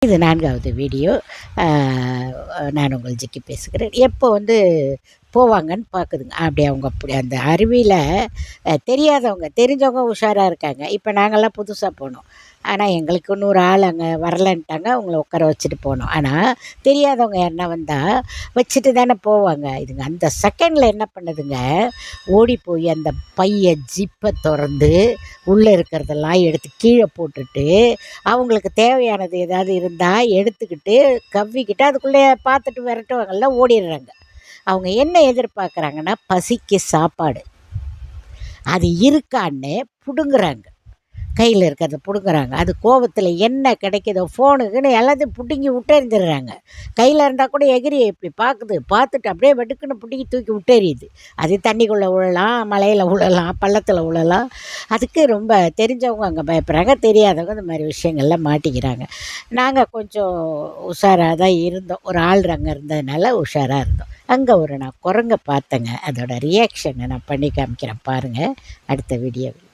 இது 4வது வீடியோ. நான் உங்கள் ஜிக்கி பேசுகிறேன். எப்போ போவாங்கன்னு பார்க்குதுங்க. அப்படி அந்த அருவியில் தெரியாதவங்க, தெரிஞ்சவங்க உஷாராக இருக்காங்க. இப்போ நாங்கள்லாம் புதுசாக போனோம். ஆனால் எங்களுக்கு இன்னொரு ஆள் அங்கே வரலன்ட்டாங்க. அவங்கள உட்கார வச்சுட்டு போனோம். ஆனால் தெரியாதவங்க யாருன்னா வந்தால் வச்சுட்டு தானே போவாங்க. இதுங்க அந்த செகண்டில் என்ன பண்ணுதுங்க, ஓடி போய் அந்த பையை ஜிப்பை திறந்து உள்ளே இருக்கிறதெல்லாம் எடுத்து கீழே போட்டுட்டு, அவங்களுக்கு தேவையானது ஏதாவது இருந்தால் எடுத்துக்கிட்டு கவ்விக்கிட்டு அதுக்குள்ளே பார்த்துட்டு விரட்டுவாங்கள்ல, ஓடிடுறாங்க. அவங்க என்ன எதிர்பார்க்குறாங்கன்னா, பசிக்கு சாப்பாடு அது இருக்கான்னு பிடுங்குறாங்க. கையில் இருக்கிறத பிடுங்குறாங்க. அது கோபத்தில் என்ன கிடைக்குதோ ஃபோனுக்குன்னு எல்லாத்தையும் பிடுங்கி விட்டெறிஞ்சிடுறாங்க. கையில் இருந்தால் கூட எகிரி இப்படி பார்க்குது, பார்த்துட்டு அப்படியே வெடுக்குன்னு பிடுங்கி தூக்கி விட்டெறியுது. அது தண்ணிக்குள்ளே விழலாம், மலையில் விழலாம், பள்ளத்தில் விழலாம். அதுக்கு ரொம்ப தெரிஞ்சவங்க அங்கே பயப்படுறாங்க, தெரியாதவங்க இந்த மாதிரி விஷயங்கள்லாம் மாட்டிக்கிறாங்க. நாங்கள் கொஞ்சம் உஷாராக தான் இருந்தோம். ஒரு ஆள் அங்கே இருந்ததுனால உஷாராக இருந்தோம். அங்கே நான் குரங்க பார்த்தேங்க. அதோடய ரியாக்ஷனை நான் பண்ணி காமிக்கிறேன் பாருங்கள் அடுத்த வீடியோவில்.